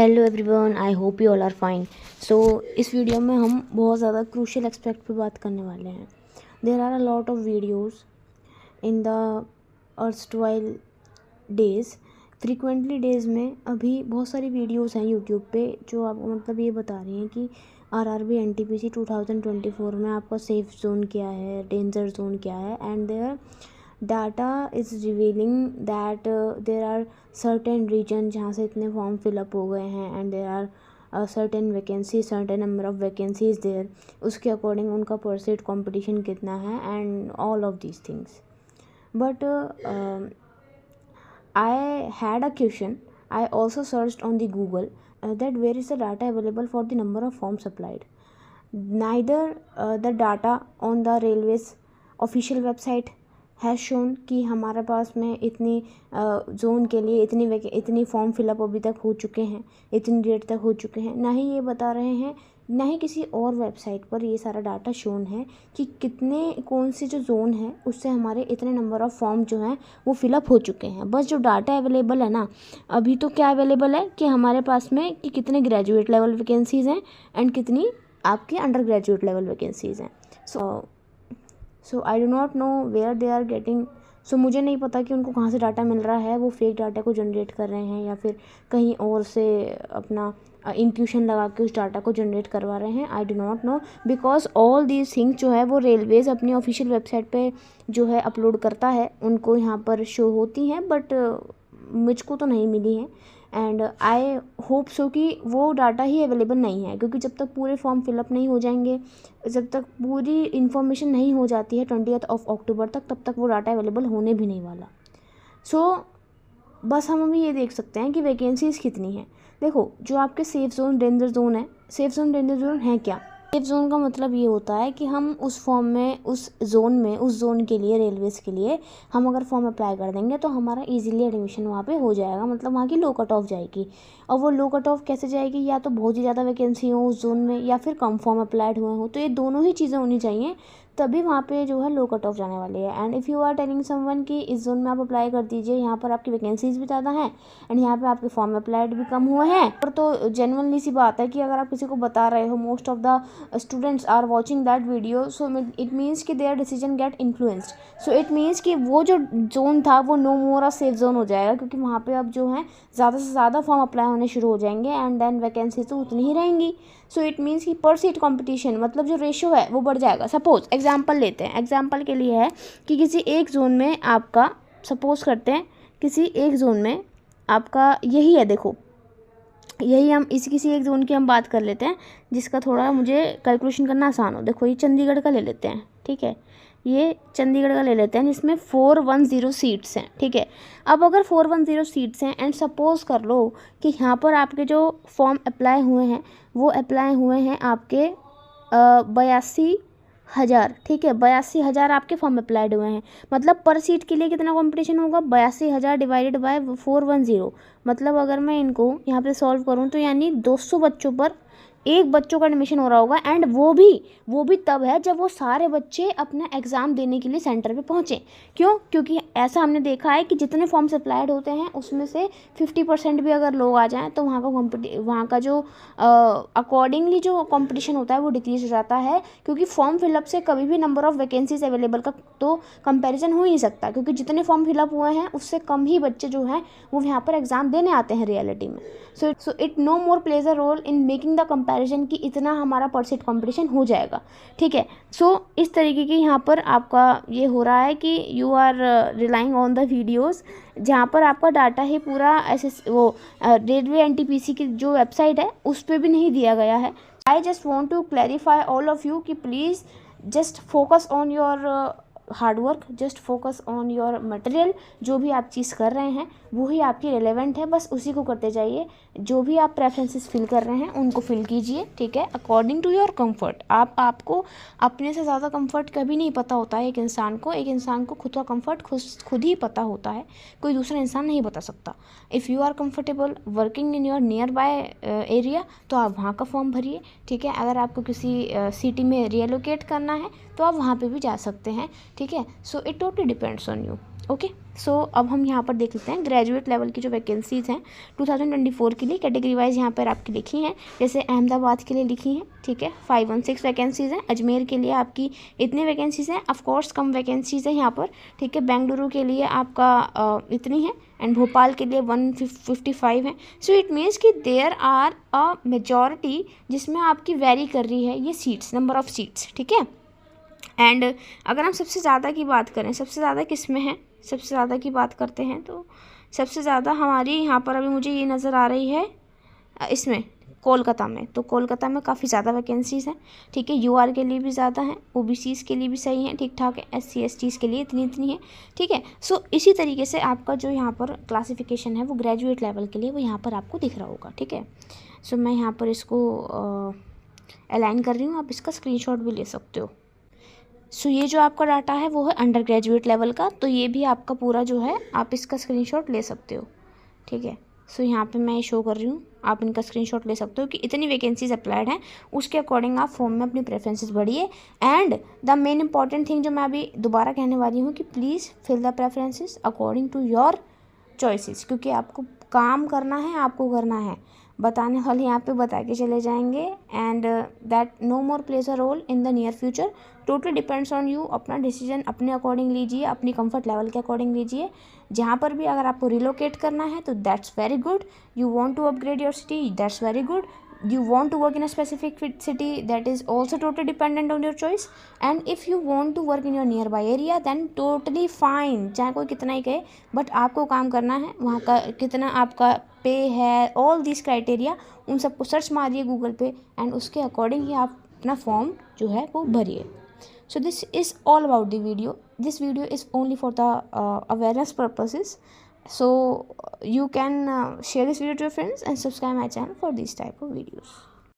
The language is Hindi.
Hello everyone, I hope you all are fine. So इस वीडियो में हम बहुत ज़्यादा क्रूशियल एस्पेक्ट पे बात करने वाले हैं। There are a lot of videos in the erstwhile days. Frequently days में अभी बहुत सारी वीडियोज़ हैं यूट्यूब पे जो आपको मतलब ये बता रही हैं कि RRB NTPC 2024 में आपका सेफ जोन क्या है, डेंजर जोन क्या है, and their data is revealing that there are certain region जहाँ से इतने फॉर्म फिलअप हो गए हैं, and there are certain vacancy, certain number of vacancies there, उसके अकॉर्डिंग उनका परसेंट कंपटीशन कितना है, and all of these things. But I had a question. I also searched on the Google that where is the data available for the number of forms applied. Neither the data on the railways official website has shown कि हमारे पास में इतनी जोन के लिए इतनी फॉर्म फिलअप अभी तक हो चुके हैं, इतनी डेट तक हो चुके हैं, ना ही ये बता रहे हैं, ना ही किसी और वेबसाइट पर ये सारा डाटा शोन है कि कितने कौन सी जो जोन है उससे हमारे इतने नंबर ऑफ़ फॉर्म जो हैं वो फिलअप हो चुके हैं. बस जो डाटा अवेलेबल है ना अभी तो क्या अवेलेबल है कि हमारे पास में कि कितने ग्रेजुएट लेवल वैकेंसीज़ हैं एंड कितनी आपकी अंडर ग्रेजुएट लेवल वैकेंसीज़ हैं. So I do not know where they are getting. So मुझे नहीं पता कि उनको कहाँ से डाटा मिल रहा है, वो फेक डाटा को जनरेट कर रहे हैं या फिर कहीं और से अपना इंट्यूशन लगा के उस डाटा को जनरेट करवा रहे हैं. आई do not no because all these things जो है वो रेलवेज़ अपनी ऑफिशियल वेबसाइट पे जो है अपलोड करता है, उनको यहाँ पर शो होती हैं, बट मुझको तो नहीं मिली है. एंड आई होप सो कि वो डाटा ही अवेलेबल नहीं है, क्योंकि जब तक पूरे फॉर्म फिलअप नहीं हो जाएंगे, जब तक पूरी इन्फॉर्मेशन नहीं हो जाती है 20th of October तक, तब तक वो डाटा अवेलेबल होने भी नहीं वाला. सो बस हम अभी ये देख सकते हैं कि वैकेंसीज़ कितनी हैं. देखो, जो आपके सेफ जोन डेंजर जोन है, सेफ जोन डेंजर जोन है क्या? सेफ जोन का मतलब ये होता है कि हम उस फॉर्म में उस जोन के लिए, रेलवेज़ के लिए हम अगर फॉर्म अप्लाई कर देंगे तो हमारा इजीली एडमिशन वहाँ पे हो जाएगा. मतलब वहाँ की लो कट ऑफ जाएगी. और वो लो कट ऑफ कैसे जाएगी? या तो बहुत ही ज़्यादा वैकेंसी हो उस जोन में, या फिर कम फॉर्म अप्लाइड हुए हो. तो ये दोनों ही चीज़ें होनी चाहिए, तभी वहाँ पे जो है लो कट ऑफ जाने वाली है. And if you are telling someone कि इस जोन में आप अप्लाई कर दीजिए, यहाँ पर आपकी वैकेंसीज भी ज़्यादा हैं एंड यहाँ पे आपके फॉर्म अप्लाइड भी कम हुए हैं, और तो जेन्युइनली सी बात है कि अगर आप किसी को बता रहे हो, most of the students are watching that video, so it means कि their decision get influenced. So it means कि वो जो जोन था वो no more a safe zone हो जाएगा, क्योंकि वहाँ पे अब जो है ज़्यादा से ज़्यादा फॉर्म अप्लाई होने शुरू हो जाएंगे एंड देन वैकेंसी तो उतनी ही रहेंगी. सो इट मीन्स कि पर सीट कॉम्पिटिशन, मतलब जो रेशो है वो बढ़ जाएगा. सपोज एग्जाम्पल लेते हैं, एग्जाम्पल के लिए है कि किसी एक जोन में आपका, सपोज करते हैं किसी एक जोन में आपका यही है, देखो यही हम किसी एक जोन की हम बात कर लेते हैं जिसका थोड़ा मुझे कैलकुलेशन करना आसान हो. देखो ये चंडीगढ़ का ले लेते हैं, ठीक है, ये चंडीगढ़ का ले लेते हैं जिसमें 410 सीट्स हैं, ठीक है. अब अगर 410 सीट्स हैं एंड सपोज़ कर लो कि यहाँ पर आपके जो फॉर्म अप्लाई हुए हैं वो अप्लाई हुए हैं आपके 82,000, ठीक है, 82,000 आपके फॉर्म अप्लाइड हुए हैं. मतलब पर सीट के लिए कितना कंपटीशन होगा? 82,000 डिवाइडेड बाय 410. मतलब अगर मैं इनको यहाँ पे सॉल्व करूँ तो यानी 200 बच्चों पर एक बच्चों का एडमिशन हो रहा होगा. एंड वो भी तब है जब वो सारे बच्चे अपना एग्ज़ाम देने के लिए सेंटर पे पहुँचे. क्यों? क्योंकि ऐसा हमने देखा है कि जितने फॉर्म्स अप्लाइड होते हैं उसमें से 50% भी अगर लोग आ जाएं तो वहाँ का जो अकॉर्डिंगली जो कंपटीशन होता है वो डिक्रीज हो जाता है, क्योंकि फॉर्म फिलअप से कभी भी नंबर ऑफ़ वैकेंसीज अवेलेबल का तो कंपेरिजन हो ही नहीं सकता, क्योंकि जितने फॉर्म फिलअप हुए हैं उससे कम ही बच्चे जो हैं वो यहाँ पर एग्ज़ाम देने आते हैं रियलिटी में. So it no more plays a role in making the comparison कि इतना हमारा परसेंट कंपटीशन हो जाएगा, ठीक है. सो इस तरीके की यहाँ पर आपका ये हो रहा है कि you are relying on the videos, जहाँ पर आपका डाटा ही पूरा ऐसे वो रेलवे NTPC की जो वेबसाइट है उस पर भी नहीं दिया गया है. I just want to clarify all of you कि please just focus on your hard work, just focus on your material. जो भी आप चीज़ कर रहे हैं वो ही आपकी रिलेवेंट है, बस उसी को करते जाइए. जो भी आप प्रेफरेंसेस फिल कर रहे हैं उनको फिल कीजिए, ठीक है, अकॉर्डिंग टू योर कंफर्ट. आपको अपने से ज़्यादा कंफर्ट कभी नहीं पता होता है. एक इंसान को खुद का कंफर्ट खुद ही पता होता है, कोई दूसरा इंसान नहीं बता सकता. If you are comfortable working in your nearby area तो आप वहाँ का फॉर्म भरिए, ठीक है. अगर आपको किसी सिटी में रिएलोकेट करना है तो आप वहाँ पे भी जा सकते हैं, ठीक है। So it totally depends on you. Okay, so अब हम यहाँ पर देख लेते हैं ग्रेजुएट लेवल की जो वैकेंसीज़ हैं 2024 के लिए कैटेगरी वाइज यहाँ पर आपकी लिखी हैं। जैसे अहमदाबाद के लिए लिखी हैं, ठीक है, 516 वैकेंसीज़ हैं। अजमेर के लिए आपकी इतनी वैकेंसीज़ हैं, ऑफकोर्स कम वैकेंसीज़ हैं यहाँ पर, ठीक है। बेंगलुरु के लिए आपका इतनी है, एंड भोपाल के लिए 155 है। सो इट मीन्स कि देयर आर अ मेजॉरिटी जिसमें आपकी वेरी कर रही है ये सीट्स, नंबर ऑफ़ सीट्स, ठीक है। एंड अगर हम सबसे ज़्यादा की बात करें, सबसे ज़्यादा किस में है, सबसे ज़्यादा की बात करते हैं तो सबसे ज़्यादा हमारी यहाँ पर अभी मुझे ये नज़र आ रही है इसमें कोलकाता में। तो कोलकाता में काफ़ी ज़्यादा वैकेंसीज़ हैं, ठीक है। यूआर के लिए भी ज़्यादा हैं, ओबीसीज़ के लिए भी सही हैं, ठीक ठाक है, एससी एसटीज़ के लिए इतनी है, ठीक है। सो इसी तरीके से आपका जो यहाँ पर क्लासिफिकेशन है वो ग्रेजुएट लेवल के लिए वो यहाँ पर आपको दिख रहा होगा, ठीक है। सो मैं यहाँ पर इसको अलाइन कर रही हूँ, आप इसका स्क्रीनशॉट भी ले सकते हो। सो ये जो आपका डाटा है वो है अंडर ग्रेजुएट लेवल का, तो ये भी आपका पूरा जो है आप इसका स्क्रीनशॉट ले सकते हो, ठीक है। सो यहाँ पे मैं शो कर रही हूँ, आप इनका स्क्रीनशॉट ले सकते हो कि इतनी वैकेंसीज अप्लाइड हैं, उसके अकॉर्डिंग आप फॉर्म में अपनी प्रेफरेंसेस भरिए। And the main important thing जो मैं अभी दोबारा कहने वाली हूँ कि please fill the preferences according to your choices, क्योंकि आपको काम करना है, आपको करना है, बताने वाले यहाँ पे बता के चले जाएंगे। And that no more place a role in the near future, totally depends on you. अपना डिसीजन अपने अकॉर्डिंग लीजिए, अपनी कंफर्ट लेवल के अकॉर्डिंग लीजिए। जहाँ पर भी अगर आपको रिलोकेट करना है तो that's very good, you want to upgrade your city, that's very good, you want to work in a specific city, that is also totally dependent on your choice. And if you want to work in your nearby area then totally fine, चाहे कोई कितना ही कहे, बट आपको काम करना है, वहाँ का कितना आपका पे है, ऑल दिस क्राइटेरिया उन सबको सर्च मारिए गूगल पे, एंड उसके अकॉर्डिंग ही आप अपना फॉर्म जो है वो भरिए। So this is all about the video. This video is only for the awareness purposes. So you can share this video to your friends and subscribe my channel for these type of videos.